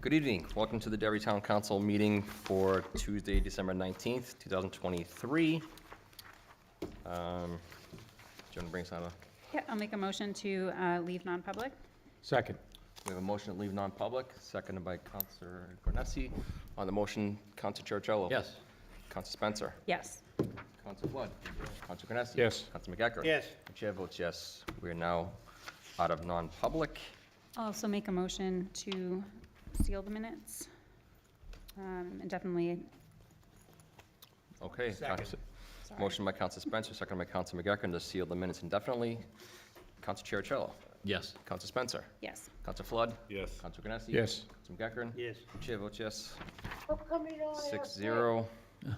Good evening. Welcome to the Derry Town Council meeting for Tuesday, December 19th, 2023. Do you want to bring us on? Yeah, I'll make a motion to leave non-public. Second. We have a motion to leave non-public, seconded by Councilor Gornesi. On the motion, Councilor Churchill. Yes. Councilor Spencer. Yes. Councilor Flood. Councilor Gornesi. Yes. Councilor McEachern. Yes. The chair votes yes. We are now out of non-public. I'll also make a motion to seal the minutes indefinitely. Okay. Second. Sorry. Motion by Councilor Spencer, seconded by Councilor McEachern to seal the minutes indefinitely. Councilor Churchill. Yes. Councilor Spencer. Yes. Councilor Flood. Yes. Councilor Gornesi. Yes. Councilor McEachern. Yes. The chair votes yes. How come you don't have 6-0.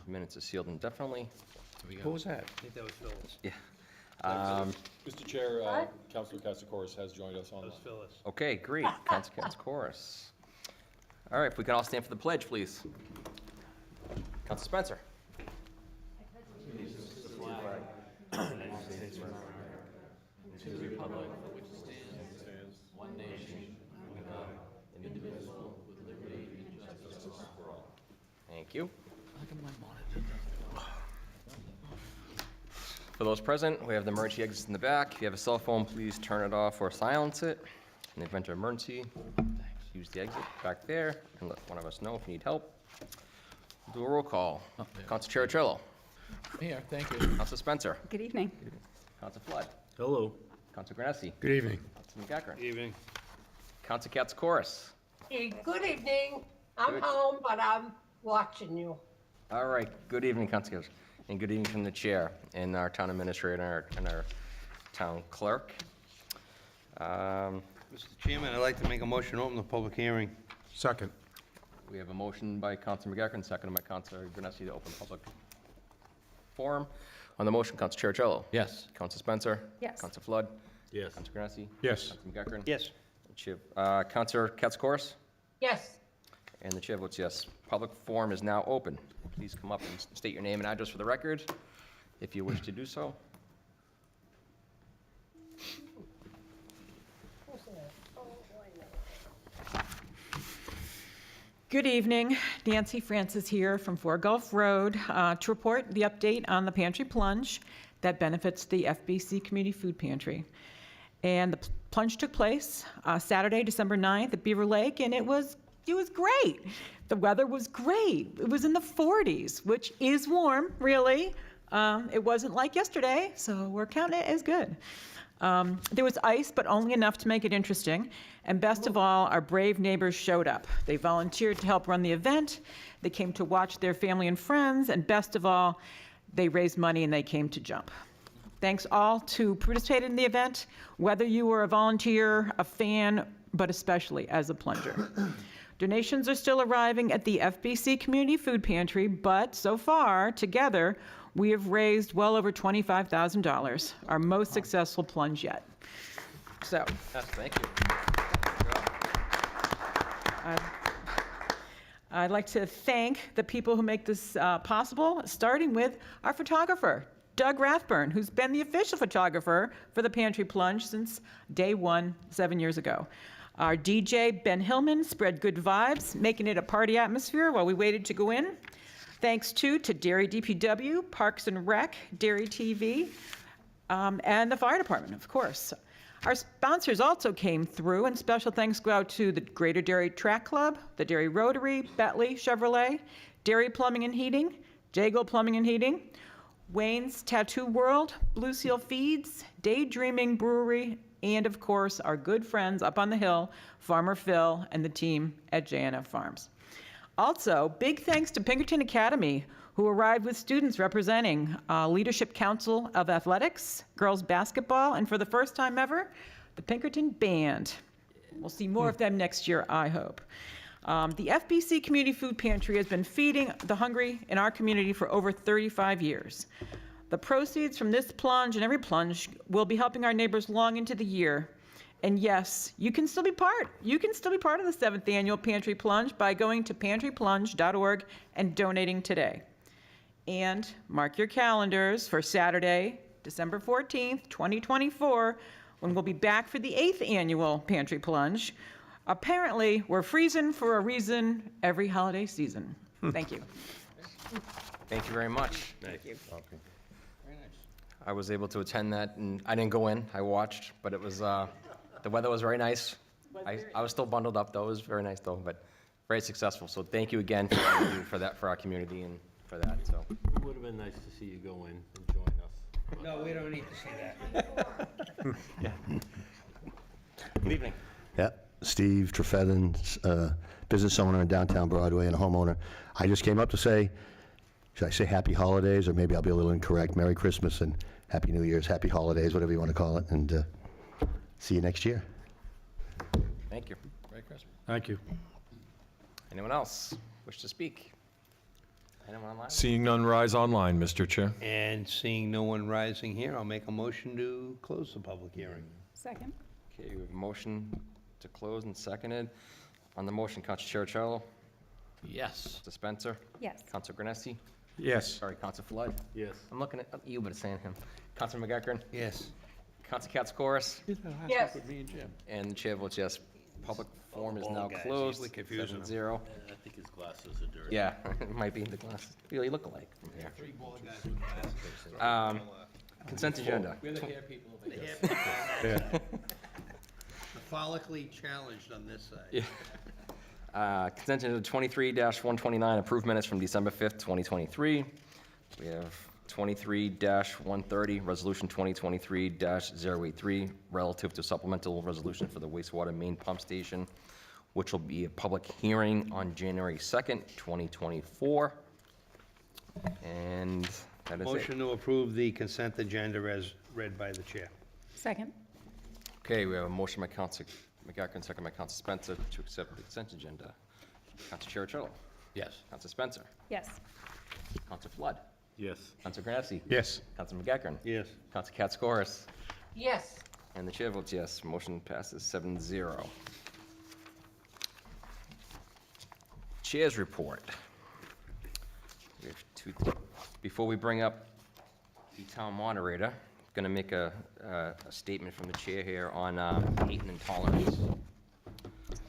Minutes are sealed indefinitely. What was that? I think that was Phyllis. Yeah. Mr. Chair, What? Councilor Katsoukaris has joined us That online. was Phyllis. Okay, great. Council Chorus. All right, if we can all stand for the pledge, please. Councilor Spencer. Thank you. For those present, we have the emergency exits in the back. If you have a cell phone, please turn it off or silence it. In the event of emergency, use the exit back there and let one of us know if you need help. Do a roll call. Councilor Churchill. Here, thank you. Councilor Spencer. Good evening. Councilor Flood. Hello. Councilor Gornesi. Good evening. Councilor McEachern. Evening. Councilor Katsoukaris. Hey, good evening. I'm Good. home, but I'm watching you. All right, good evening, Councilor, and good evening from the chair and our town administrator and our town clerk. Mr. Chairman, I'd like to make a motion to open the public hearing. Second. We have a motion by Councilor McEachern, seconded by Councilor Gornesi to open public forum. On the motion, Councilor Churchill. Yes. Councilor Spencer. Yes. Councilor Flood. Yes. Councilor Gornesi. Yes. Councilor McEachern. Yes. Councilor Katsoukaris. Yes, And the chair votes yes. Public forum is now open. Please come up and state your name and address for the record, if you wish to do so. Good evening. Nancy Francis here from 4 Gulf Road to report the update on the pantry plunge that benefits the FBC Community Food Pantry. And the plunge took place Saturday, December 9th at Beaver Lake, and it was great. The weather was great. It was in the 40s, which is warm, really. It wasn't like yesterday, so we're counting it as good. There was ice, but only enough to make it interesting. And best of all, our brave neighbors showed up. They volunteered to help run the event. They came to watch their family and friends. And best of all, they raised money and they came to jump. Thanks all to participate in the event, whether you were a volunteer, a fan, but especially as a plunger. Donations are still arriving at the FBC Community Food Pantry, but so far, together, we have raised well over $25,000, our most successful plunge yet. So, Yes, thank you. I'd like to thank the people who make this possible, starting with our photographer, Doug Rathburn, who's been the official photographer for the Pantry Plunge since day one, 7 years ago. Our DJ, Ben Hillman, spread good vibes, making it a party atmosphere while we waited to go in. Thanks to Derry DPW, Parks and Rec, Derry TV, and the fire department, of course. Our sponsors also came through, and special thanks go out to the Greater Derry Track Club, the Derry Rotary, Bentley Chevrolet, Derry Plumbing and Heating, Jago Plumbing and Heating, Wayne's Tattoo World, Blue Seal Feeds, Daydreaming Brewery, and of course, our good friends up on the hill, Farmer Phil and the team at JNF Farms. Also, big thanks to Pinkerton Academy, who arrived with students representing Leadership Council of Athletics, girls basketball, and for the first time ever, the Pinkerton Band. We'll see more of them next year, I hope. The FBC Community Food Pantry has been feeding the hungry in our community for over 35 years. The proceeds from this plunge and every plunge will be helping our neighbors long into the year. And yes, you can still be part. You can still be part of the 7th annual Pantry Plunge by going to pantryplunge.org and donating today. And mark your calendars for Saturday, December 14th, 2024, when we'll be back for the 8th annual Pantry Plunge. Apparently, we're freezing for a reason every holiday season. Thank you. Thank you very much. Thank you. I was able to attend that, and I didn't go in, I watched, but it was, the weather was very nice. I was still bundled up, though, it was very nice, though, but very successful, so thank you again for all you do for that, for our community and for that, so. It would have been nice to see you go in and join us. No, we don't need to see that. Good evening. Yeah, Steve Trefethen, business owner in downtown Broadway and a homeowner. I just came up to say, should I say happy holidays, or maybe I'll be a little incorrect, Merry Christmas and Happy New Year's, Happy Holidays, whatever you want to call it, and see you next year. Thank you. Merry Christmas. Thank you. Anyone else wish to speak? Anyone online? Seeing none, rise online, Mr. Chair. And seeing no one rising here, I'll make a motion to close the public hearing. Second? Okay, we have a motion to close and seconded. On the motion, Council Cherichello, Yes. Council Spencer, Yes. Council Granessi, Yes. sorry, Council Flood. Yes. I'm looking at you, but it's saying him. Council McGuckern, Yes. Council Katsoukaris, Yes. With me and Jim. and the chair votes yes. Public forum is Bald now guys, closed, easily confusing 7-0. I think his glasses are dirty. Yeah, it might be the glasses. You look alike from here. Three bald guys with glasses. Consent agenda. We're the hair people over here. The follically challenged on this side. Consent agenda 23-129, approved minutes from December 5th, 2023. We have 23-130, resolution 2023-083, relative to supplemental resolution for the wastewater main pump station, which will be a public hearing on January 2nd, 2024. And that is it. Motion to approve the consent agenda as read by the chair. Second? Okay, we have a motion by Council McGuckern, second by Council Spencer to accept the consent agenda. Council Cherichello, Yes. Council Spencer, Yes. Council Flood, Yes. Council Granessi, Yes. Council McGuckern, Yes. Council Katsoukaris, Yes. and the chair votes yes. Motion passes 7-0. Chair's report. We have two, before we bring up the town moderator, going to make a statement from the chair here on hate and intolerance.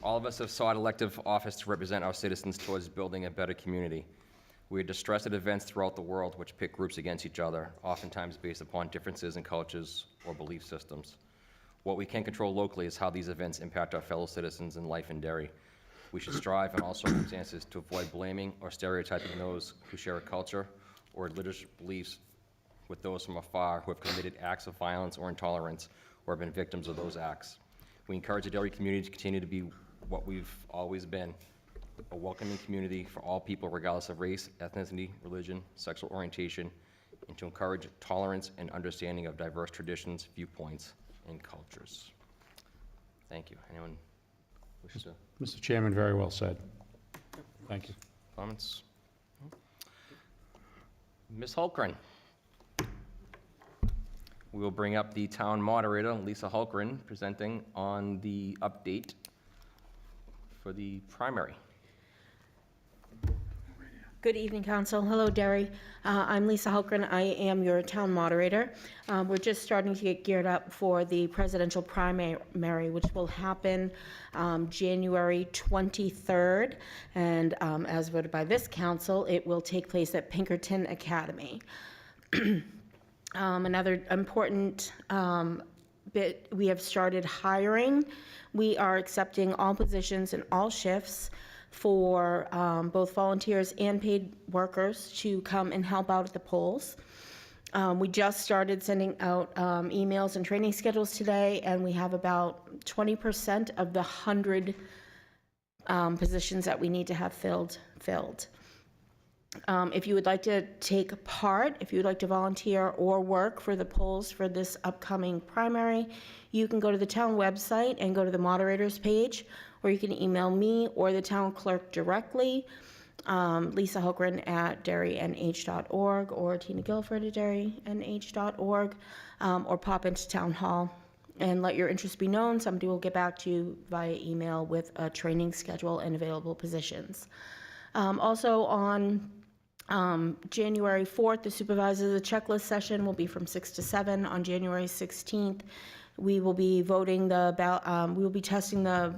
All of us have sought elective office to represent our citizens towards building a better community. We are distressed at events throughout the world which pit groups against each other, oftentimes based upon differences in cultures or belief systems. What we can control locally is how these events impact our fellow citizens and life in Derry. We should strive in all circumstances to avoid blaming or stereotyping those who share a culture or religious beliefs with those from afar who have committed acts of violence or intolerance or have been victims of those acts. We encourage the Derry community to continue to be what we've always been, a welcoming community for all people regardless of race, ethnicity, religion, sexual orientation, and to encourage tolerance and understanding of diverse traditions, viewpoints, and cultures. Thank you. Anyone wish to Mr. Chairman, very well said. Thank you. comments? Ms. Hulkren. We will bring up the town moderator, Lisa Hulkren, presenting on the update for the primary. Good evening, Council. Hello, Derry. I'm Lisa Hulkren. I am your town moderator. We're just starting to get geared up for the presidential primary, which will happen January 23rd. And as voted by this council, it will take place at Pinkerton Academy. Another important bit, we have started hiring. We are accepting all positions and all shifts for both volunteers and paid workers to come and help out at the polls. We just started sending out emails and training schedules today, and we have about 20% of the 100 positions that we need to have filled. If you would like to take part, if you would like to volunteer or work for the polls for this upcoming primary, you can go to the town website and go to the moderators page, or you can email me or the town clerk directly, Lisa Hulkren at derrynh.org, or Tina Guilford at derrynh.org, or pop into town hall and let your interest be known. Somebody will get back to you via email with a training schedule and available positions. Also on January 4th, the supervisor of the checklist session will be from 6 to 7. On January 16th, we will be voting we will be testing the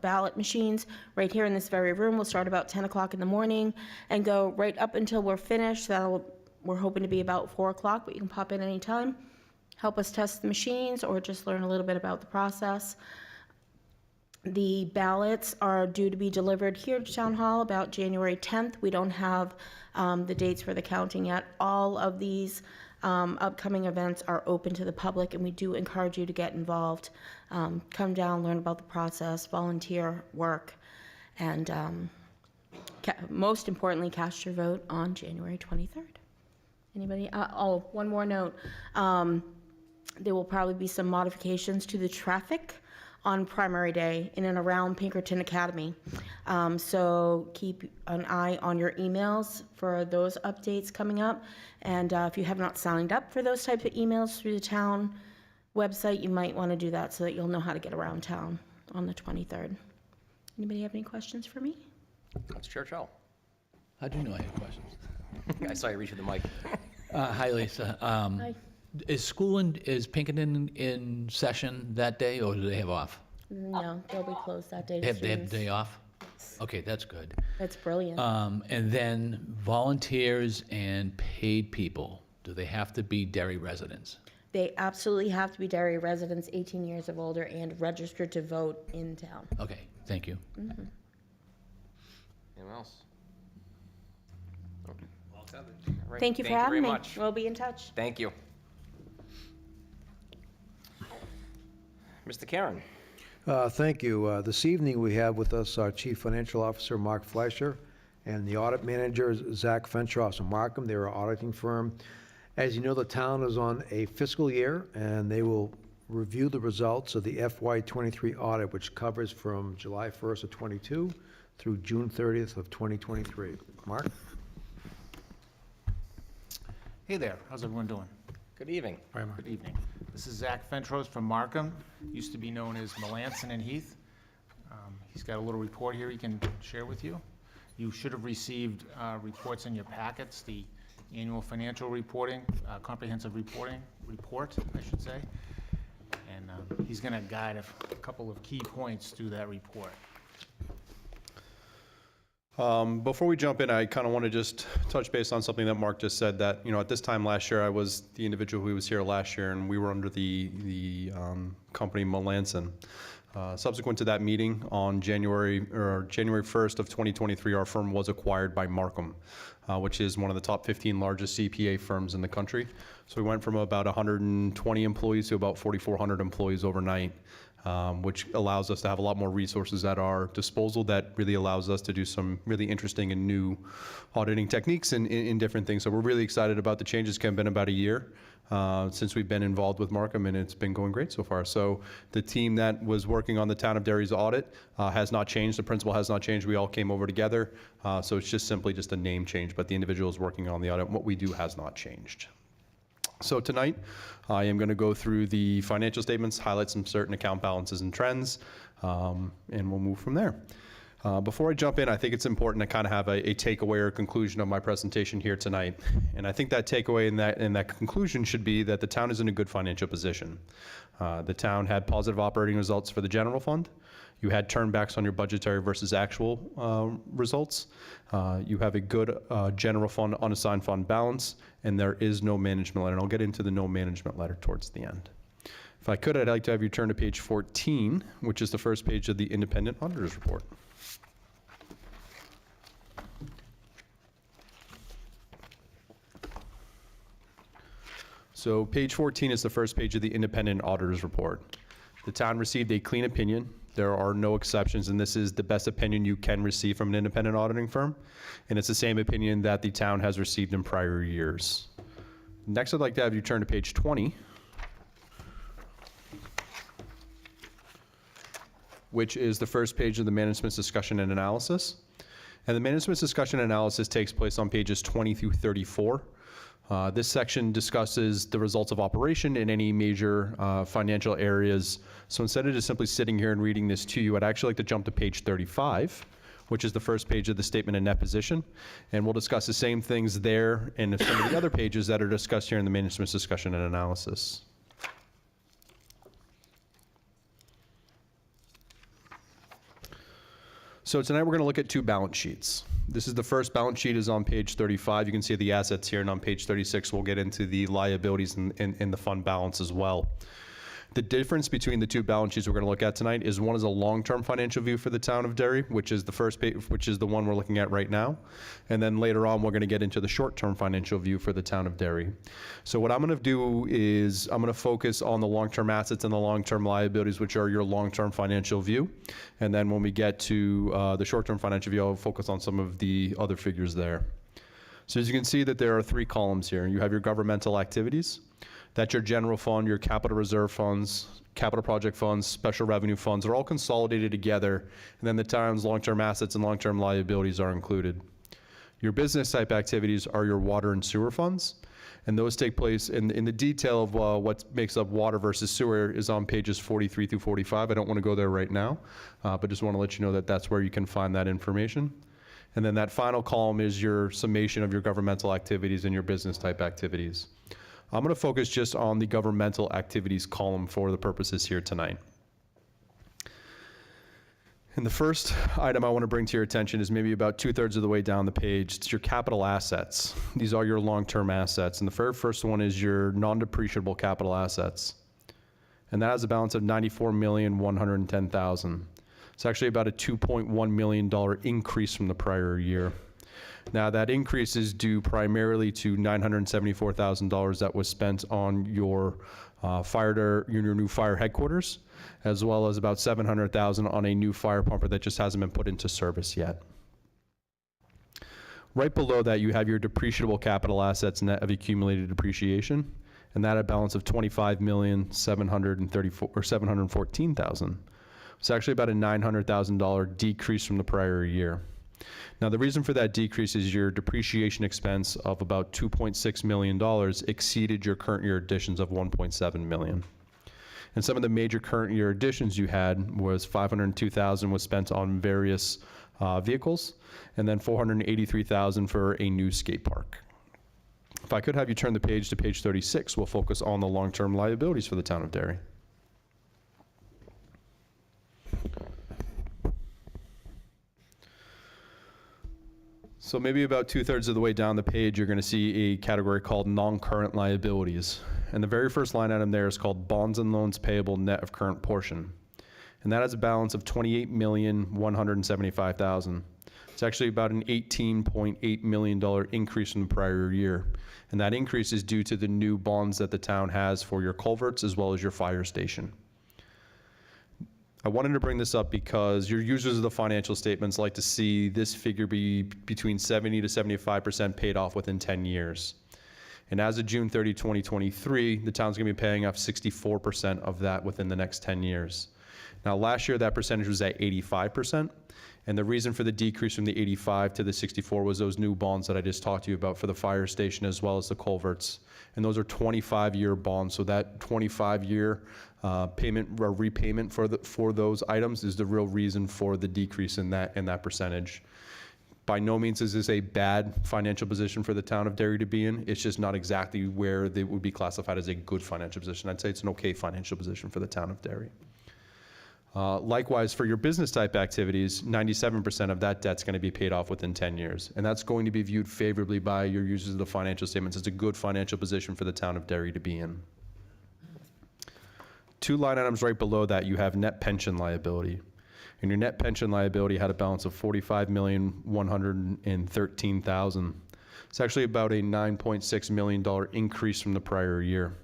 ballot machines right here in this very room. We'll start about 10 o'clock in the morning and go right up until we're finished. We're hoping to be about 4 o'clock, but you can pop in anytime. Help us test the machines or just learn a little bit about the process. The ballots are due to be delivered here to Town Hall about January 10th. We don't have the dates for the counting yet. All of these upcoming events are open to the public, and we do encourage you to get involved. Come down, learn about the process, volunteer, work, and most importantly, cast your vote on January 23rd. Anybody? Oh, one more note. There will probably be some modifications to the traffic on primary day in and around Pinkerton Academy. So keep an eye on your emails for those updates coming up. And if you have not signed up for those types of emails through the town website, you might want to do that so that you'll know how to get around town on the 23rd. Anybody have any questions for me? That's Churchill. I do know I have questions. I saw you reach for the mic. Hi, Lisa. Hi. Is Pinkerton in session that day, or do they have off? No, they'll be closed that day. They to have the students. day off? Okay, that's good. That's brilliant. And then volunteers and paid people, do they have to be Derry residents? They absolutely have to be Derry residents, 18 years of older, and registered to vote in town. Okay, thank you. Anyone else? Okay. All right. Thank you for having me. very much. We'll be in touch. Thank you. Mr. Karen. Thank you. This evening, we have with us our Chief Financial Officer, Mark Fleischer, and the Audit Manager, Zach Fentross and Markham. They're our auditing firm. As you know, the town is on a fiscal year, and they will review the results of the FY23 audit, which covers from July 1st of '22 through June 30th of 2023. Mark? Hey there, how's everyone doing? Good evening. Good evening. This is Zach Fentross from Markham, used to be known as Melanson and Heath. He's got a little report here he can share with you. You should have received reports in your packets, the annual financial reporting, comprehensive report, I should say. And he's gonna guide a couple of key points through that report. Before we jump in, I kind of want to just touch base on something that Mark just said, that, at this time last year, I was the individual who was here last year, and we were under the company Melanson. Subsequent to that meeting on January 1st of 2023, our firm was acquired by Markham, which is one of the top 15 largest CPA firms in the country. So we went from about 120 employees to about 4,400 employees overnight. Which allows us to have a lot more resources at our disposal, that really allows us to do some really interesting and new auditing techniques and in different things. So we're really excited about the changes. It's been about a year since we've been involved with Markham, and it's been going great so far. So the team that was working on the Town of Derry's audit has not changed. The principal has not changed. We all came over together. So it's just simply just a name change, but the individuals working on the audit, what we do has not changed. So tonight, I am going to go through the financial statements, highlight some certain account balances and trends, and we'll move from there. Before I jump in, I think it's important to kind of have a takeaway or conclusion of my presentation here tonight. And I think that takeaway and that conclusion should be that the town is in a good financial position. The town had positive operating results for the general fund. You had turnbacks on your budgetary versus actual results. You have a good general fund, unassigned fund balance, and there is no management letter. And I'll get into the no management letter towards the end. If I could, I'd like to have you turn to page 14, which is the first page of the independent auditor's report. So page 14 is the first page of the independent auditor's report. The town received a clean opinion. There are no exceptions, and this is the best opinion you can receive from an independent auditing firm. And it's the same opinion that the town has received in prior years. Next, I'd like to have you turn to page 20, which is the first page of the management's discussion and analysis. And the management's discussion and analysis takes place on pages 20 through 34. This section discusses the results of operation in any major financial areas. So instead of just simply sitting here and reading this to you, I'd actually like to jump to page 35, which is the first page of the statement of net position. And we'll discuss the same things there and some of the other pages that are discussed here in the management's discussion and analysis. So tonight we're going to look at two balance sheets. This is the first balance sheet is on page 35. You can see the assets here, and on page 36 we'll get into the liabilities and the fund balance as well. The difference between the two balance sheets we're going to look at tonight is one is a long-term financial view for the town of Derry, which is the first page, which is the one we're looking at right now. And then later on, we're going to get into the short-term financial view for the town of Derry. So what I'm going to do is I'm going to focus on the long-term assets and the long-term liabilities, which are your long-term financial view. And then when we get to the short-term financial view, I'll focus on some of the other figures there. So as you can see that there are three columns here. You have your governmental activities. That's your general fund, your capital reserve funds, capital project funds, special revenue funds. They're all consolidated together, and then the town's long-term assets and long-term liabilities are included. Your business type activities are your water and sewer funds, and those take place in the detail of what makes up water versus sewer is on pages 43 through 45. I don't want to go there right now, but just want to let you know that that's where you can find that information. And then that final column is your summation of your governmental activities and your business type activities. I'm going to focus just on the governmental activities column for the purposes here tonight. And the first item I want to bring to your attention is maybe about 2/3 of the way down the page. It's your capital assets. These are your long-term assets. And the very first one is your non-depreciable capital assets. And that has a balance of $94,110,000. It's actually about a $2.1 million increase from the prior year. Now that increase is due primarily to $974,000 that was spent on your your new fire headquarters, as well as about $700,000 on a new fire pumper that just hasn't been put into service yet. Right below that, you have your depreciable capital assets net of accumulated depreciation, and that a balance of $25,714,000. It's actually about a $900,000 decrease from the prior year. Now, the reason for that decrease is your depreciation expense of about $2.6 million exceeded your current year additions of $1.7 million. And some of the major current year additions you had was $502,000 was spent on various vehicles, and then $483,000 for a new skate park. If I could have you turn the page to page 36, we'll focus on the long-term liabilities for the town of Derry. So maybe about 2/3 of the way down the page, you're going to see a category called non-current liabilities. And the very first line item there is called bonds and loans payable net of current portion. And that has a balance of $28,175,000. It's actually about an $18.8 million increase from the prior year. And that increase is due to the new bonds that the town has for your culverts as well as your fire station. I wanted to bring this up because your users of the financial statements like to see this figure be between 70 to 75% paid off within 10 years. And as of June 30, 2023, the town's going to be paying off 64% of that within the next 10 years. Now, last year, that percentage was at 85%. And the reason for the decrease from the 85 to the 64 was those new bonds that I just talked to you about for the fire station as well as the culverts. And those are 25-year bonds. So that 25-year payment or repayment for those items is the real reason for the decrease in that percentage. By no means is this a bad financial position for the town of Derry to be in. It's just not exactly where they would be classified as a good financial position. I'd say it's an okay financial position for the town of Derry. Likewise, for your business type activities, 97% of that debt's going to be paid off within 10 years. And that's going to be viewed favorably by your users of the financial statements. It's a good financial position for the town of Derry to be in. Two line items right below that, you have net pension liability. And your net pension liability had a balance of $45,113,000. It's actually about a $9.6 million increase from the prior year.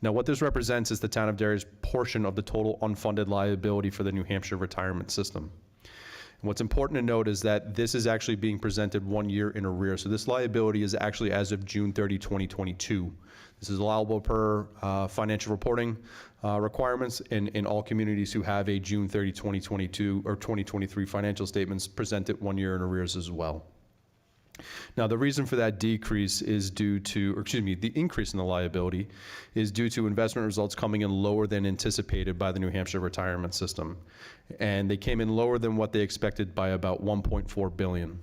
Now, what this represents is the town of Derry's portion of the total unfunded liability for the New Hampshire retirement system. And what's important to note is that this is actually being presented 1 year in arrears. So this liability is actually as of June 30, 2022. This is allowable per financial reporting requirements in all communities who have a June 30, 2022 or 2023 financial statements presented 1 year in arrears as well. Now, the reason for that decrease is due to, or excuse me, the increase in the liability is due to investment results coming in lower than anticipated by the New Hampshire retirement system. And they came in lower than what they expected by about $1.4 billion.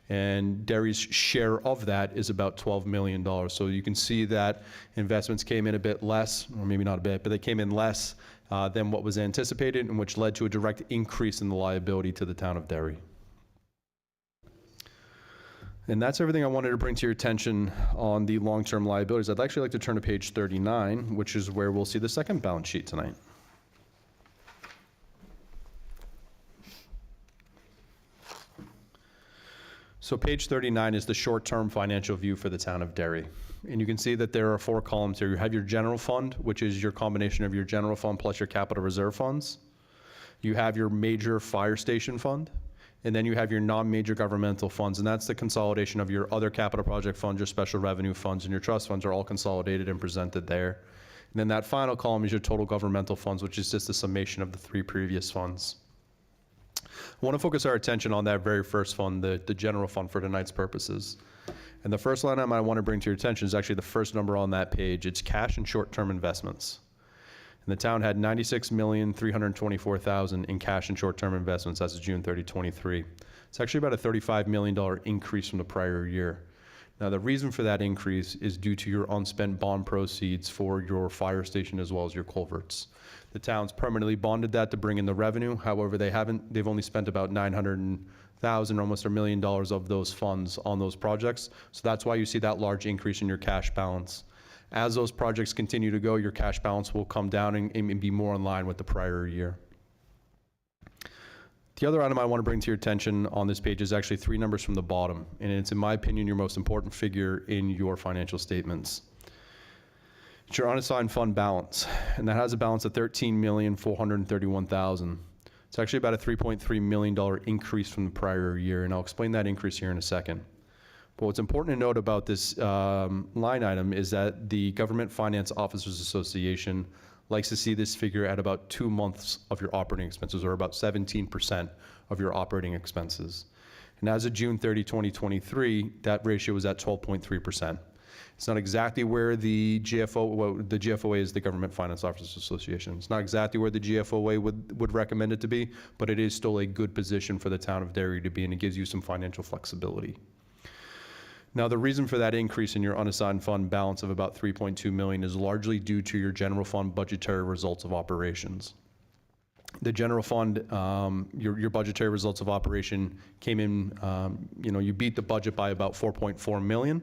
And Derry's share of that is about $12 million. So you can see that investments came in a bit less, or maybe not a bit, but they came in less than what was anticipated, and which led to a direct increase in the liability to the town of Derry. And that's everything I wanted to bring to your attention on the long-term liabilities. I'd actually like to turn to page 39, which is where we'll see the second balance sheet tonight. So page 39 is the short-term financial view for the town of Derry. And you can see that there are 4 columns here. You have your general fund, which is your combination of your general fund plus your capital reserve funds. You have your major fire station fund. And then you have your non-major governmental funds, and that's the consolidation of your other capital project funds, your special revenue funds, and your trust funds are all consolidated and presented there. And then that final column is your total governmental funds, which is just the summation of the 3 previous funds. I want to focus our attention on that very first fund, the general fund, for tonight's purposes. And the first line item I want to bring to your attention is actually the first number on that page. It's cash and short-term investments. And the town had $96,324,000 in cash and short-term investments as of June 30, 23. It's actually about a $35 million increase from the prior year. Now, the reason for that increase is due to your unspent bond proceeds for your fire station as well as your culverts. The town's permanently bonded that to bring in the revenue. However, they've only spent about $900,000, almost $1 million of those funds on those projects. So that's why you see that large increase in your cash balance. As those projects continue to go, your cash balance will come down and be more in line with the prior year. The other item I want to bring to your attention on this page is actually 3 numbers from the bottom, and it's, in my opinion, your most important figure in your financial statements. It's your unassigned fund balance, and that has a balance of $13,431,000. It's actually about a $3.3 million increase from the prior year, and I'll explain that increase here in a second. But what's important to note about this line item is that the Government Finance Officers Association likes to see this figure at about 2 months of your operating expenses, or about 17% of your operating expenses. And as of June 30, 2023, that ratio was at 12.3%. It's not exactly where the GFOA is the Government Finance Officers Association. It's not exactly where the GFOA would recommend it to be, but it is still a good position for the town of Derry to be, and it gives you some financial flexibility. Now, the reason for that increase in your unassigned fund balance of about $3.2 million is largely due to your general fund budgetary results of operations. The general fund, your budgetary results of operation came in, you beat the budget by about $4.4 million.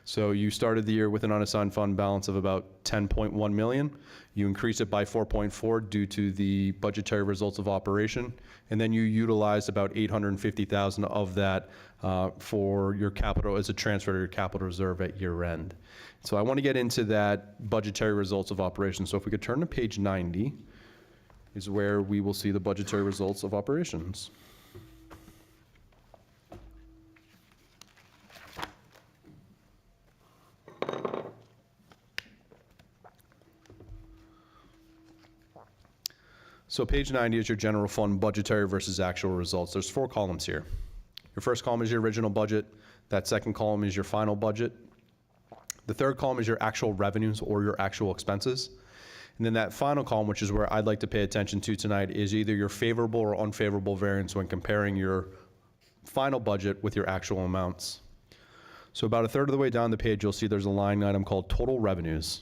So you started the year with an unassigned fund balance of about $10.1 million. You increased it by 4.4 due to the budgetary results of operation. And then you utilized about $850,000 of that for your capital as a transfer to your capital reserve at year end. So I want to get into that budgetary results of operation. So if we could turn to page 90, is where we will see the budgetary results of operations. So page 90 is your general fund budgetary versus actual results. There's 4 columns here. Your first column is your original budget. That second column is your final budget. The third column is your actual revenues or your actual expenses. And then that final column, which is where I'd like to pay attention to tonight, is either your favorable or unfavorable variance when comparing your final budget with your actual amounts. So about a third of the way down the page, you'll see there's a line item called total revenues.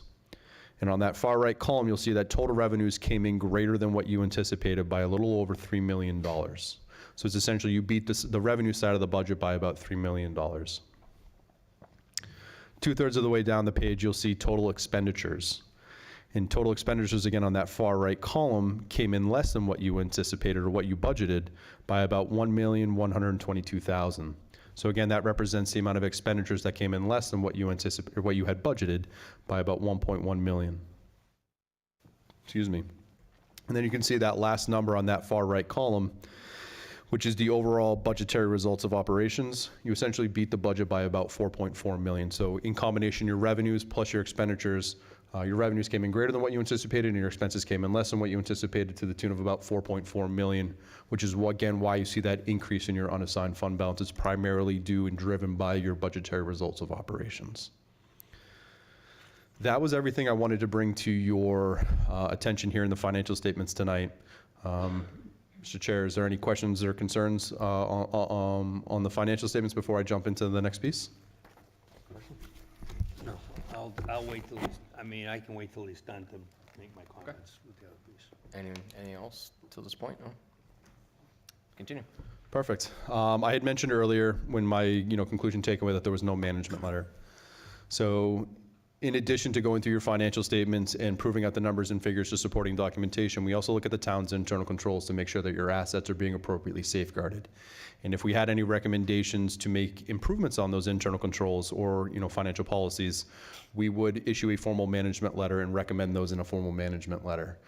And on that far right column, you'll see that total revenues came in greater than what you anticipated by a little over $3 million. So it's essentially you beat the revenue side of the budget by about $3 million. 2/3 of the way down the page, you'll see total expenditures. And total expenditures, again, on that far right column, came in less than what you anticipated or what you budgeted by about $1,122,000. So again, that represents the amount of expenditures that came in less than what you anticipated or what you had budgeted by about $1.1 million. Excuse me. And then you can see that last number on that far right column, which is the overall budgetary results of operations. You essentially beat the budget by about $4.4 million. So in combination, your revenues plus your expenditures, your revenues came in greater than what you anticipated, and your expenses came in less than what you anticipated, to the tune of about $4.4 million, which is, again, why you see that increase in your unassigned fund balance. It's primarily due and driven by your budgetary results of operations. That was everything I wanted to bring to your attention here in the financial statements tonight. Mr. Chair, is there any questions or concerns on the financial statements before I jump into the next piece? No, I'll wait till he's, I can wait till he's done to make my comments with the other piece. Anything else to this point? No? Continue. Perfect. I had mentioned earlier when my conclusion takeaway that there was no management letter. So in addition to going through your financial statements and proving out the numbers and figures to supporting documentation, we also look at the town's internal controls to make sure that your assets are being appropriately safeguarded. And if we had any recommendations to make improvements on those internal controls or financial policies, we would issue a formal management letter and recommend those in a formal management letter.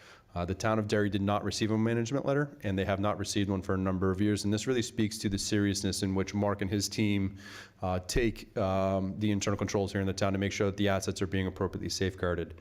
The town of Derry did not receive a management letter, and they have not received one for a number of years. And this really speaks to the seriousness in which Mark and his team take the internal controls here in the town to make sure that the assets are being appropriately safeguarded.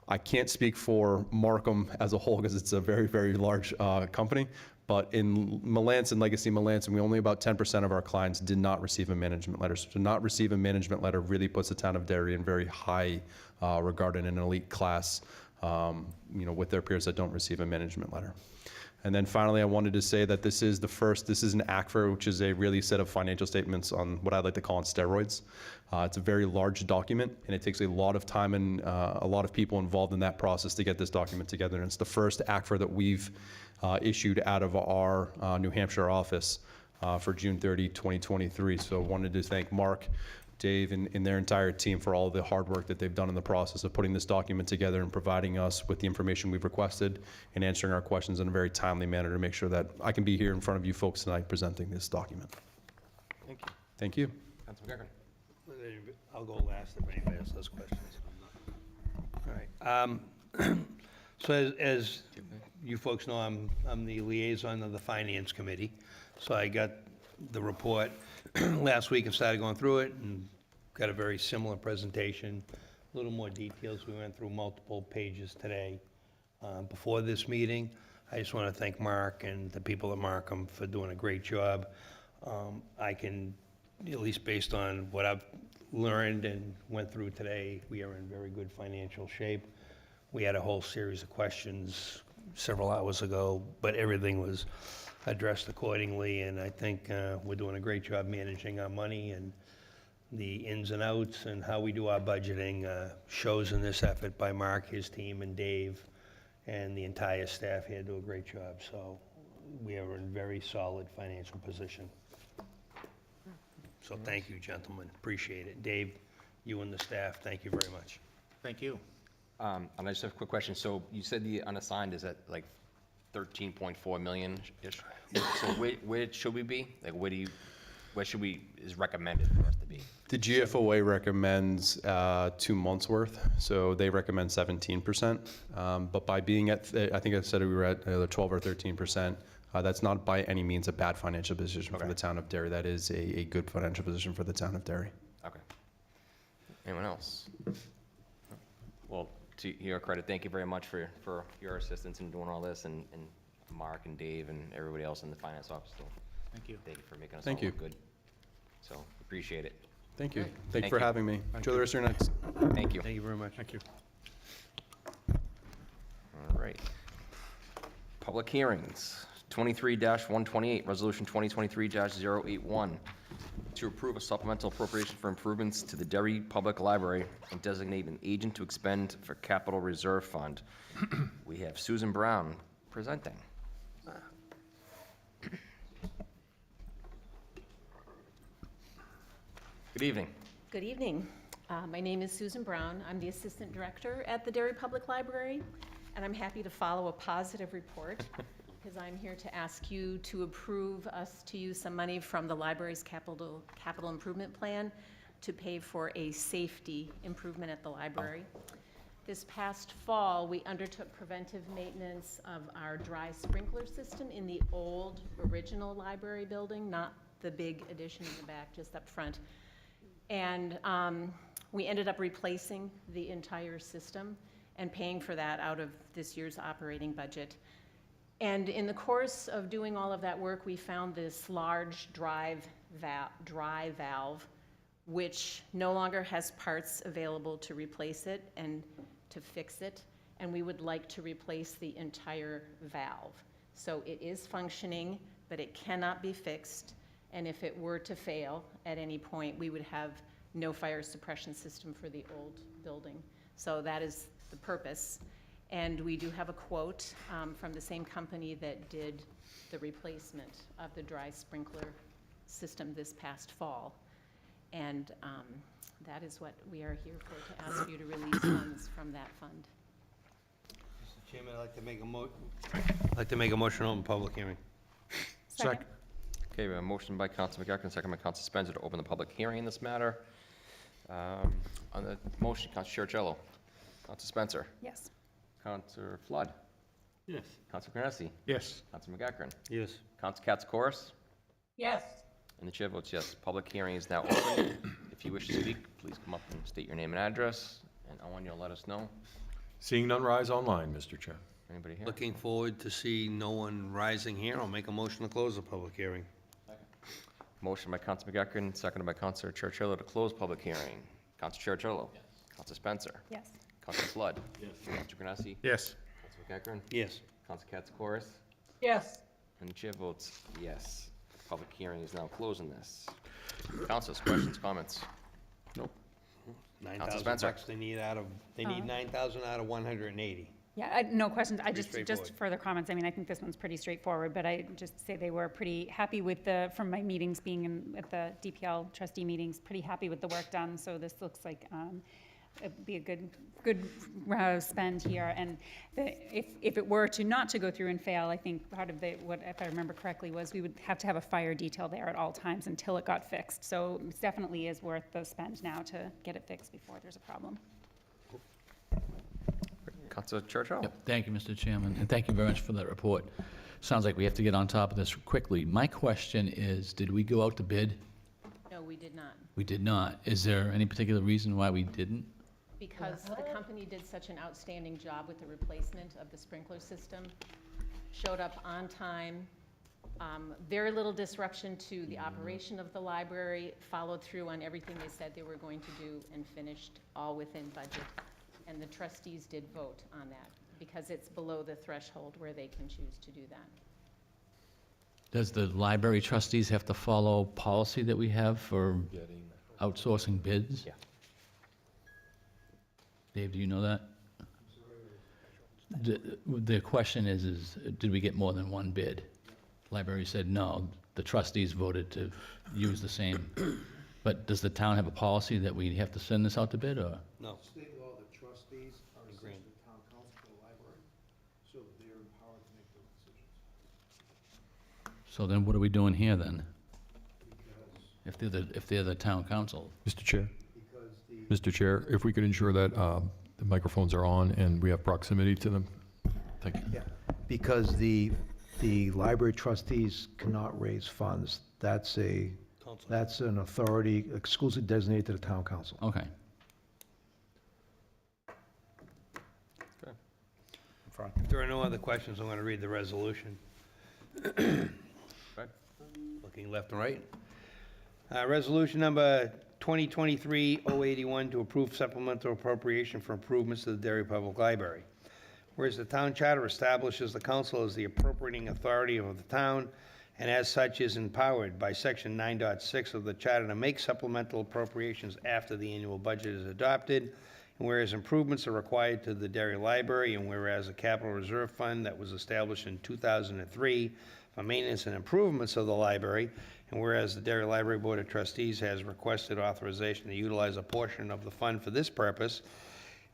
I can't speak for Markham as a whole because it's a very, very large company. But in Melanson, Legacy Melanson, we only about 10% of our clients did not receive a management letter. So to not receive a management letter really puts the town of Derry in very high regard in an elite class, with their peers that don't receive a management letter. And then finally, I wanted to say that this is an ACFR, which is a really set of financial statements on what I'd like to call on steroids. It's a very large document, and it takes a lot of time and a lot of people involved in that process to get this document together. And it's the first ACFR that we've issued out of our New Hampshire office for June 30, 2023. So I wanted to thank Mark, Dave, and their entire team for all the hard work that they've done in the process of putting this document together and providing us with the information we've requested and answering our questions in a very timely manner to make sure that I can be here in front of you folks tonight presenting this document. Thank you. Thank you. Councilman Gagnon. I'll go last if anybody else has questions. All right. So as you folks know, I'm the liaison of the Finance Committee. So I got the report last week and started going through it and got a very similar presentation, a little more details. We went through multiple pages today before this meeting. I just want to thank Mark and the people at Markham for doing a great job. I can, at least based on what I've learned and went through today, we are in very good financial shape. We had a whole series of questions several hours ago, but everything was addressed accordingly, and I think we're doing a great job managing our money, and the ins and outs and how we do our budgeting shows in this effort by Mark, his team, and Dave, and the entire staff here do a great job. So we are in very solid financial position. So thank you, gentlemen. Appreciate it. Dave, you and the staff, thank you very much. Thank you. And I just have a quick question. So you said the unassigned is at like 13.4 million-ish. So where should we be? Like, where should we, is recommended for us to be? The GFOA recommends 2 months worth, so they recommend 17%. But by being at, I think I said we were at 12 or 13%, that's not by any means a bad financial position for the town of Derry. That is a good financial position for the town of Derry. Okay. Anyone else? Well, to your credit, thank you very much for your assistance in doing all this, and Mark and Dave and everybody else in the finance office. So Thank you. thank you for making us Thank all you. look good. So appreciate it. Thank you. Great. Thank you for having me. Enjoy the rest of your night. Thank you. Thank you very much. Thank you. All right. Public hearings, 23-128, Resolution 2023-081, to approve a supplemental appropriation for improvements to the Derry Public Library and designate an agent to expend for capital reserve fund. We have Susan Brown presenting. Good evening. Good evening. My name is Susan Brown. I'm the Assistant Director at the Derry Public Library, and I'm happy to follow a positive report because I'm here to ask you to approve us to use some money from the library's capital improvement plan to pay for a safety improvement at the library. This past fall, we undertook preventive maintenance of our dry sprinkler system in the old original library building, not the big addition in the back, just up front. And we ended up replacing the entire system and paying for that out of this year's operating budget. And in the course of doing all of that work, we found this large dry valve, which no longer has parts available to replace it and to fix it. And we would like to replace the entire valve. So it is functioning, but it cannot be fixed. And if it were to fail at any point, we would have no fire suppression system for the old building. So that is the purpose. And we do have a quote from the same company that did the replacement of the dry sprinkler system this past fall. And that is what we are here for, to ask you to release funds from that fund. Mr. Chairman, I'd like to make a motion to open public hearing. Second. Okay, we have a motion by Counsel McEachran, second by Counsel Spencer to open the public hearing in this matter. On the motion, Counsel Chercello. Counsel Spencer. Yes. Counsel Flood. Yes. Counsel Canesi. Yes. Counsel McEachran. Yes. Counsel Katz-Corus. Yes. And the chair votes yes. Public hearing is now open. If you wish to speak, please come up and state your name and address, and Owen, you'll let us know. Seeing none, rise online, Mr. Chair. Anybody here? Looking forward to see no one rising here. I'll make a motion to close the public hearing. Motion by Counsel McEachran, seconded by Counsel Chercello to close public hearing. Counsel Chercello. Yes. Counsel Spencer. Yes. Counsel Flood. Yes. Counsel Canesi. Yes. Counsel McEachran. Yes. Counsel Katz-Corus. Yes. And the chair votes yes. Public hearing is now closing this. Councilors, questions, comments? Nope. 9,000 Spencer. bucks they need 9,000 out of 180. Yeah, no questions. I Pretty just straightforward. further comments. I mean, I think this one's pretty straightforward, but I just say they were pretty happy with from my meetings being at the DPL trustee meetings, pretty happy with the work done. So this looks like it'd be a good spend here. And if it were to not to go through and fail, I think part of what, if I remember correctly, was we would have to have a fire detail there at all times until it got fixed. So it definitely is worth the spend now to get it fixed before there's a problem. Counsel Chercello. Yep, thank you, Mr. Chairman, and thank you very much for that report. Sounds like we have to get on top of this quickly. My question is, did we go out to bid? No, we did not. We did not. Is there any particular reason why we didn't? Because the company did such an outstanding job with the replacement of the sprinkler system, showed up on time, very little disruption to the operation of the library, followed through on everything they said they were going to do, and finished all within budget. And the trustees did vote on that, because it's below the threshold where they can choose to do that. Does the library trustees have to follow policy that we have for outsourcing bids? Yeah. Dave, do you know that? The question is did we get more than one bid? Library said no. The trustees voted to use the same. But does the town have a policy that we have to send this out to bid, or? No. State law, the trustees are essentially the town council for the library, so they're empowered to make those decisions. So then what are we doing here then? If they're the town council? Mr. Chair. Because the Mr. Chair, if we could ensure that the microphones are on and we have proximity to them. Thank you. Yeah, because the library trustees cannot raise funds. That's an authority exclusively designated to the town council. Okay. If there are no other questions, I'm going to read the resolution. Looking left and right. Resolution number 2023-081 to approve supplemental appropriation for improvements to the Derry Public Library. Whereas the town charter establishes the council as the appropriating authority of the town, and as such is empowered by section 9.6 of the charter to make supplemental appropriations after the annual budget is adopted. And whereas improvements are required to the Derry Library, and whereas a capital reserve fund that was established in 2003 for maintenance and improvements of the library, and whereas the Derry Library Board of Trustees has requested authorization to utilize a portion of the fund for this purpose,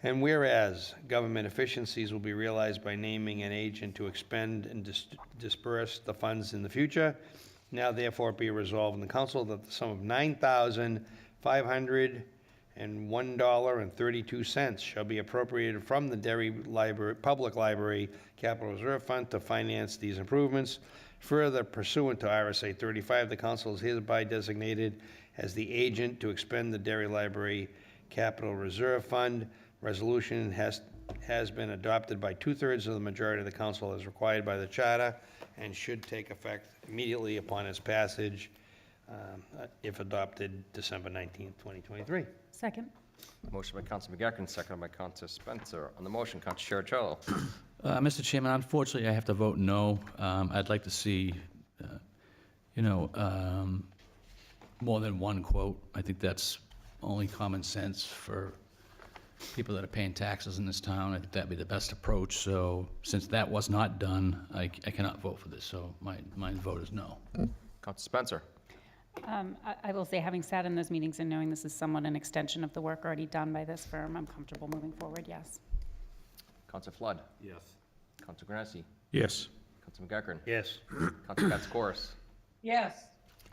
and whereas government efficiencies will be realized by naming an agent to expend and disperse the funds in the future, now therefore be resolved in the council that the sum of $9,501.32 shall be appropriated from the Derry Public Library Capital Reserve Fund to finance these improvements. Further, pursuant to RSA 35, the council is hereby designated as the agent to expend the Derry Library Capital Reserve Fund. Resolution has been adopted by 2/3 of the majority of the council as required by the charter and should take effect immediately upon its passage, if adopted December 19th, 2023. Second. Motion by Counsel McEachran, seconded by Counsel Spencer. On the motion, Counsel Chercello. Mr. Chairman, unfortunately, I have to vote no. I'd like to see, more than one quote. I think that's only common sense for people that are paying taxes in this town. I think that'd be the best approach. So since that was not done, I cannot vote for this. So my vote is no. Council Spencer. I will say, having sat in those meetings and knowing this is somewhat an extension of the work already done by this firm, I'm comfortable moving forward, yes. Council Flood. Yes. Council Granesi. Yes. Council McEachern. Yes. Council Katz-Corus. Yes.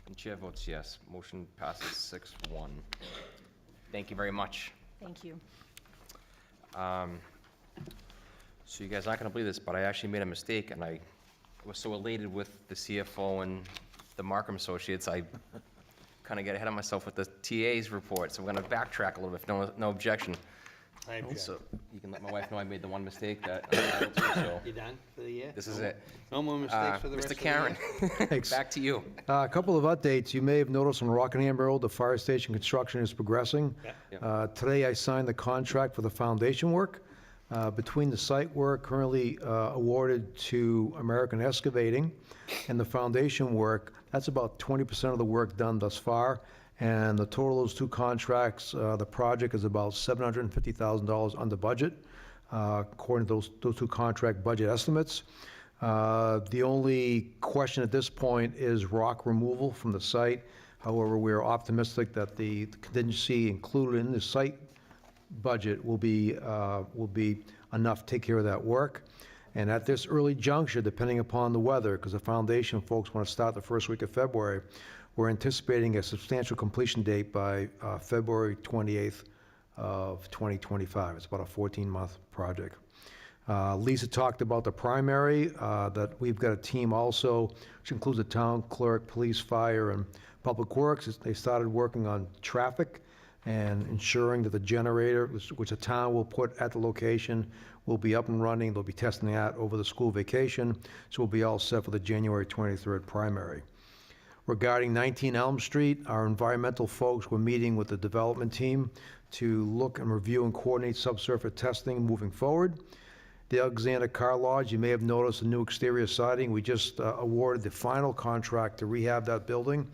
And chair votes yes. Motion passes 6-1. Thank you very much. Thank you. So you guys aren't gonna believe this, but I actually made a mistake, and I was so elated with the CFO and the Markham Associates, I kind of get ahead of myself with the TA's report, so we're gonna backtrack a little bit, if no objection. I object. So you can let my wife know I made the one mistake that I'm entitled to, so You done for the year? this is it. No more mistakes for the rest Mr. of the year? Karen, Thanks. back to you. A couple of updates. You may have noticed on Rockingham Road, the fire station construction is progressing. Today, I signed the contract for the foundation work. Between the site work currently awarded to American Excavating and the foundation work, that's about 20% of the work done thus far. And the total of those two contracts, the project is about $750,000 under budget, according to those two contract budget estimates. The only question at this point is rock removal from the site. However, we're optimistic that the contingency included in the site budget will be enough to take care of that work. And at this early juncture, depending upon the weather, because the foundation folks want to start the first week of February, we're anticipating a substantial completion date by February 28th of 2025. It's about a 14-month project. Lisa talked about the primary, that we've got a team also, which includes the town clerk, police, fire, and public works. They started working on traffic and ensuring that the generator, which the town will put at the location, will be up and running. They'll be testing that over the school vacation, so we'll be all set for the January 23rd primary. Regarding 19 Elm Street, our environmental folks were meeting with the development team to look and review and coordinate subsurface testing moving forward. The Alexander Car Lodge, you may have noticed a new exterior siding. We just awarded the final contract to rehab that building.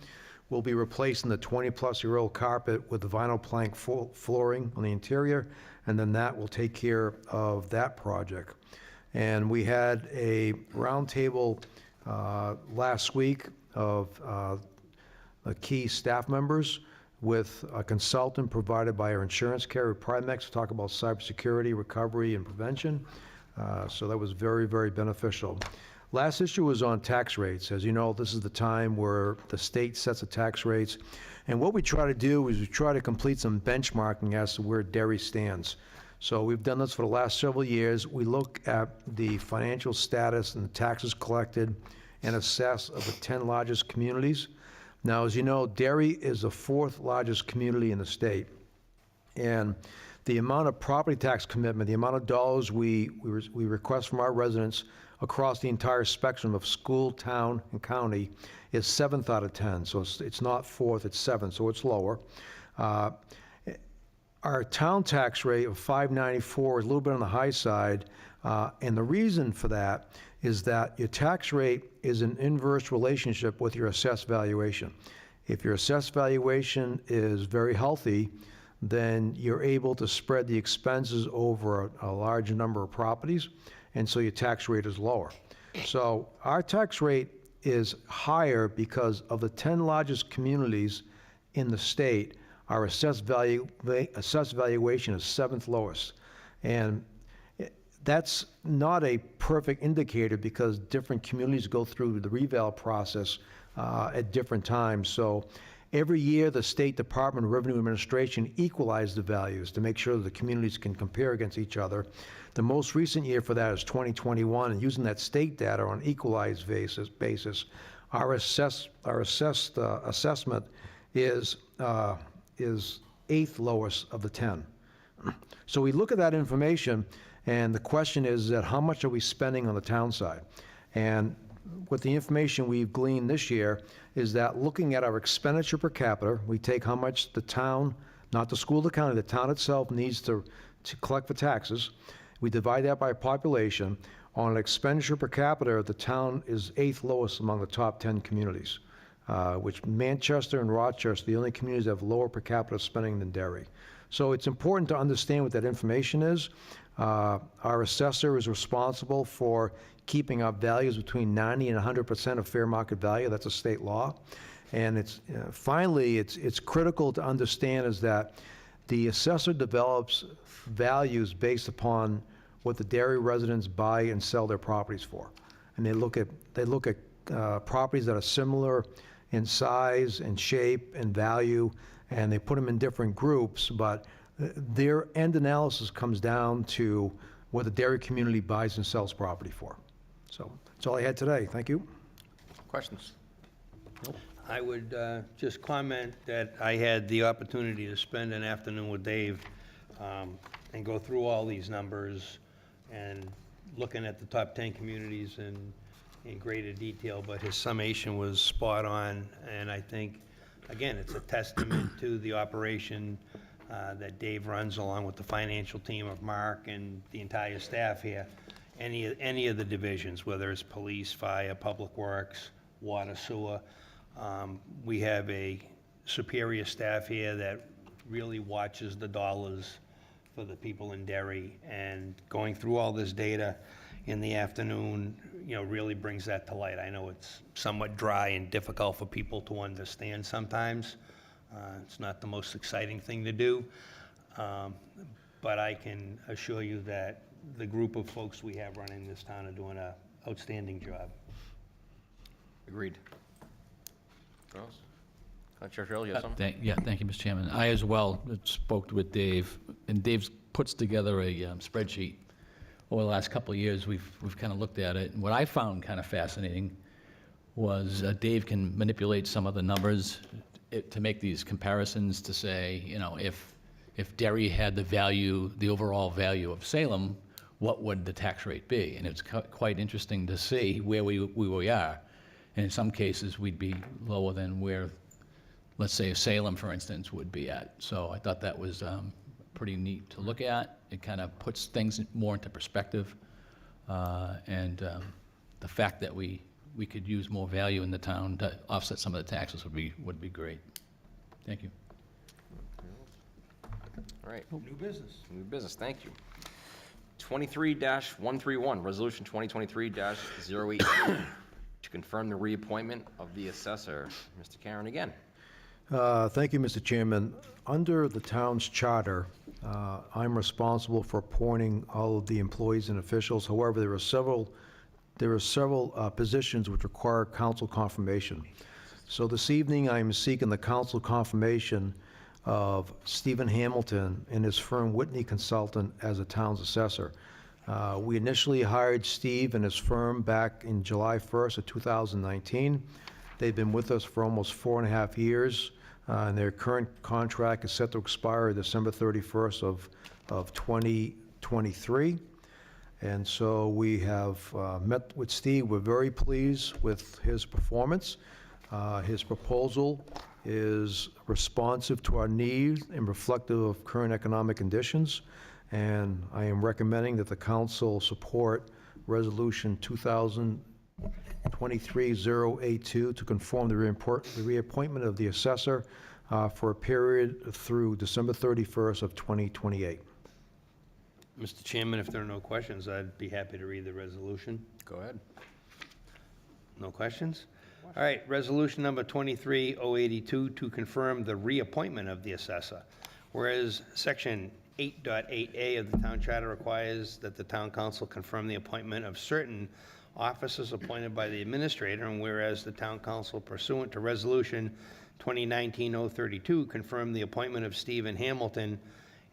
We'll be replacing the 20-plus-year-old carpet with the vinyl plank flooring on the interior, and then that will take care of that project. And we had a roundtable last week of the key staff members with a consultant provided by our insurance carrier, Primex, to talk about cybersecurity, recovery, and prevention. So that was very, very beneficial. Last issue was on tax rates. As you know, this is the time where the state sets the tax rates. And what we try to do is we try to complete some benchmarking as to where Derry stands. So we've done this for the last several years. We look at the financial status and the taxes collected and assess of the 10 largest communities. Now, as you know, Derry is the 4th largest community in the state. And the amount of property tax commitment, the amount of dollars we request from our residents across the entire spectrum of school, town, and county is 7th out of 10. So it's not 4th, it's 7th, so it's lower. Our town tax rate of $594 is a little bit on the high side, and the reason for that is that your tax rate is an inverse relationship with your assessed valuation. If your assessed valuation is very healthy, then you're able to spread the expenses over a large number of properties, and so your tax rate is lower. So our tax rate is higher because of the 10 largest communities in the state. Our assessed valuation is 7th lowest. And that's not a perfect indicator because different communities go through the reval process at different times. So every year, the State Department of Revenue Administration equalizes the values to make sure that the communities can compare against each other. The most recent year for that is 2021, and using that state data on an equalized basis, our assessed assessment is 8th lowest of the 10. So we look at that information, and the question is that how much are we spending on the town side? And with the information we've gleaned this year is that looking at our expenditure per capita, we take how much the town, not the school, the county, the town itself needs to collect for taxes. We divide that by population. On an expenditure per capita, the town is 8th lowest among the top 10 communities, which Manchester and Rochester are the only communities that have lower per capita spending than Derry. So it's important to understand what that information is. Our assessor is responsible for keeping our values between 90 and 100% of fair market value. That's a state law. And it's, finally, it's critical to understand is that the assessor develops values based upon what the Derry residents buy and sell their properties for. And they look at properties that are similar in size and shape and value, and they put them in different groups, but their end analysis comes down to what the Derry community buys and sells property for. So that's all I had today. Thank you. Questions? I would just comment that I had the opportunity to spend an afternoon with Dave and go through all these numbers and looking at the top 10 communities in greater detail, but his summation was spot on, and I think, again, it's a testament to the operation that Dave runs along with the financial team of Mark and the entire staff here. Any of the divisions, whether it's police, fire, public works, water, sewer, we have a superior staff here that really watches the dollars for the people in Derry, and going through all this data in the afternoon, really brings that to light. I know it's somewhat dry and difficult for people to understand sometimes. It's not the most exciting thing to do, but I can assure you that the group of folks we have running this town are doing an outstanding job. Agreed. Anyone else? Chair Sherrill, you have something? Thank you, Mr. Chairman. I as well spoke with Dave, and Dave puts together a spreadsheet. Over the last couple of years, we've kind of looked at it, and what I found kind of fascinating was Dave can manipulate some of the numbers to make these comparisons to say, if Derry had the overall value of Salem, what would the tax rate be? And it's quite interesting to see where we are. And in some cases, we'd be lower than where, let's say, Salem, for instance, would be at. So I thought that was pretty neat to look at. It kind of puts things more into perspective. And the fact that we could use more value in the town to offset some of the taxes would be great. Thank you. All right. New business. New business, thank you. 23-131, Resolution 2023-082, to confirm the reappointment of the assessor. Mr. Karen again. Thank you, Mr. Chairman. Under the town's charter, I'm responsible for appointing all of the employees and officials. However, there are several positions which require council confirmation. So this evening, I'm seeking the council confirmation of Stephen Hamilton and his firm Whitney Consultant as a town's assessor. We initially hired Steve and his firm back in July 1st of 2019. They've been with us for almost 4.5 years, and their current contract is set to expire December 31st of 2023. And so we have met with Steve. We're very pleased with his performance. His proposal is responsive to our needs and reflective of current economic conditions. And I am recommending that the council support Resolution 2023-082 to confirm the reappointment of the assessor for a period through December 31st of 2028. Mr. Chairman, if there are no questions, I'd be happy to read the resolution. Go ahead. No questions? All right, resolution number 23-082 to confirm the reappointment of the assessor. Whereas section 8.8A of the town charter requires that the town council confirm the appointment of certain officers appointed by the administrator, and whereas the town council pursuant to resolution 2019-032 confirmed the appointment of Stephen Hamilton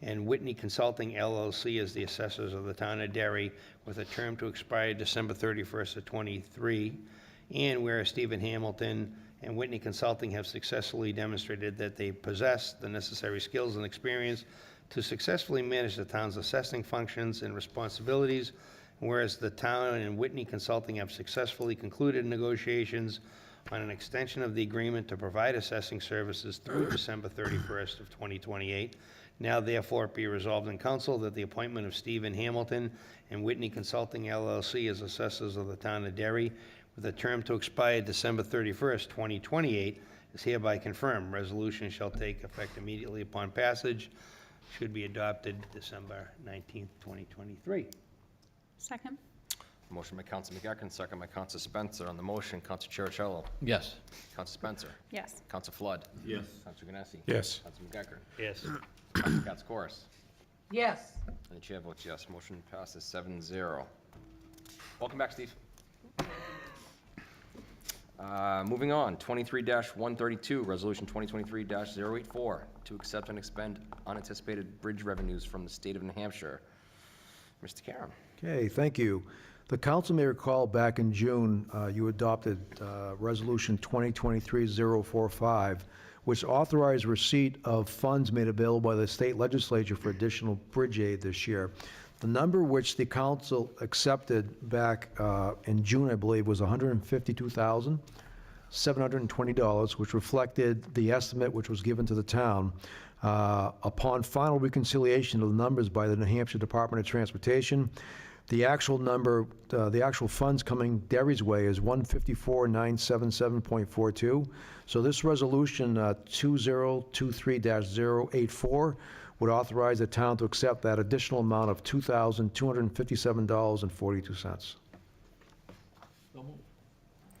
and Whitney Consulting LLC as the assessors of the town of Derry with a term to expire December 31st of 23, and whereas Stephen Hamilton and Whitney Consulting have successfully demonstrated that they possess the necessary skills and experience to successfully manage the town's assessing functions and responsibilities, and whereas the town and Whitney Consulting have successfully concluded negotiations on an extension of the agreement to provide assessing services through December 31st of 2028, now therefore be resolved in council that the appointment of Stephen Hamilton and Whitney Consulting LLC as assessors of the town of Derry with a term to expire December 31st, 2028 is hereby confirmed. Resolution shall take effect immediately upon passage. should be adopted December 19th, 2023. Second? Motion by Counsel McEachran, second by Counsel Spencer. On the motion, Counsel Cherichello. Yes. Counsel Spencer. Yes. Counsel Flood. Yes. Counsel Ganesi. Yes. Counsel McEachran. Yes. Counsel Katsoukaris. Yes. And the chair votes yes. Motion passes 7-0. Welcome back, Steve. Moving on, 23-132, Resolution 2023-084, to accept and expend unanticipated bridge revenues from the state of New Hampshire. Mr. Karam. Okay, thank you. The council may recall back in June, you adopted Resolution 2023-045, which authorized receipt of funds made available by the state legislature for additional bridge aid this year. The number which the council accepted back in June, I believe, was $152,720, which reflected the estimate which was given to the town. Upon final reconciliation of the numbers by the New Hampshire Department of Transportation, the actual number, the actual funds coming Derry's way is $154,977.42. So this resolution, 2023-084, would authorize the town to accept that additional amount of $2,257.42.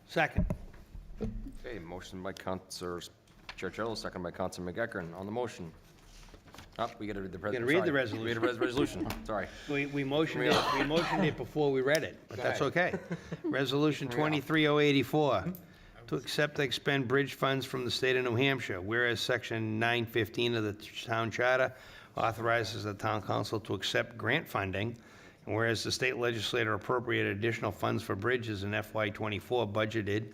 Second. Okay, motion by Counsel Cherichello, second by Counsel McEachran. On the motion. Oh, we gotta read the Gotta read the resolution. Read the resolution, sorry. We motioned it before we read it, but that's okay. Resolution 23084, to accept and expend bridge funds from the state of New Hampshire, whereas Section 915 of the town charter authorizes the town council to accept grant funding, and whereas the state legislature appropriated additional funds for bridges in FY24 budgeted,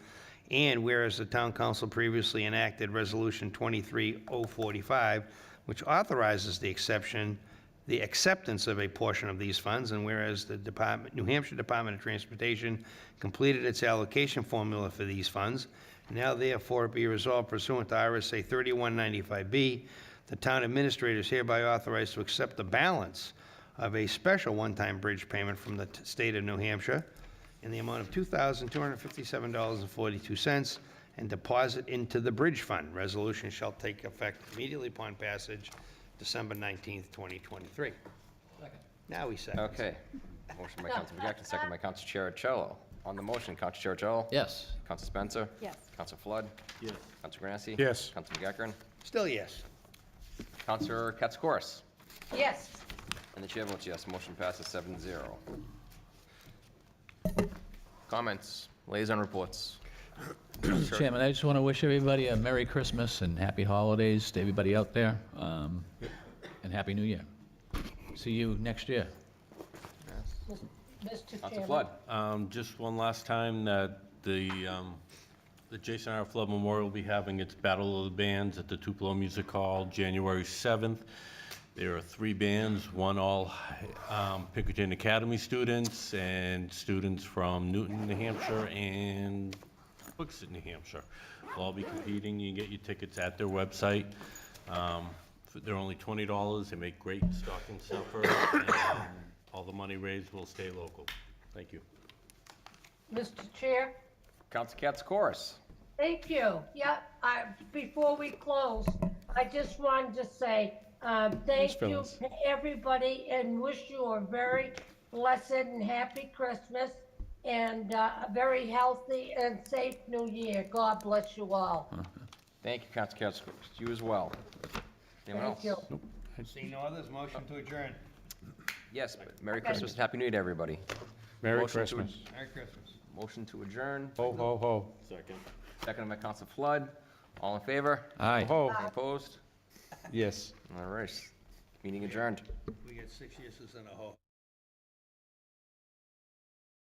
and whereas the town council previously enacted Resolution 23045, which authorizes the acceptance of a portion of these funds, and whereas the New Hampshire Department of Transportation completed its allocation formula for these funds, now therefore be resolved pursuant to RSA 3195B, the town administrator is hereby authorized to accept the balance of a special one-time bridge payment from the state of New Hampshire in the amount of $2,257.42 and deposit into the bridge fund. Resolution shall take effect immediately upon passage, December 19th, 2023. Now we second. Okay. Motion by Counsel McEachran, second by Counsel Cherichello. On the motion, Counsel Cherichello. Yes. Counsel Spencer. Yes. Counsel Flood. Yes. Counsel Ganesi. Yes. Counsel McEachran. Still yes. Counsel Katsoukaris. Yes. And the chair votes yes. Motion passes 7-0. Comments, liaison reports. Mr. Chairman, I just want to wish everybody a Merry Christmas and Happy Holidays to everybody out there, and Happy New Year. See you next year. Mr. Counsel Chairman. Flood. Just one last time that the Jason R. Flood Memorial will be having its Battle of the Bands at the Tupelo Music Hall, January 7th. There are 3 bands, one all Pinkerton Academy students and students from Newton, New Hampshire, and Wixom, New Hampshire. They'll all be competing. You can get your tickets at their website. They're only $20. They make great stocking stuffers, and all the money raised will stay local. Thank you. Mr. Chair. Counsel Katsoukaris. Thank you. Yeah, before we close, I just wanted to say, thank you to everybody and wish you a very blessed and happy Christmas and a very healthy and safe New Year. God bless you all. Thank you, Counsel Katsoukaris. You as well. Anyone else? Thank you. See no others, motion to adjourn. Yes, but Merry Christmas, Happy New Year to everybody. Merry Motion to Christmas. Merry Christmas. Motion to adjourn. Ho, ho, ho. Second. Second by Counsel Flood. All in favor? Aye. Ho. Any opposed? Yes. All right. Meeting adjourned. We get 6 yeses and a hoe.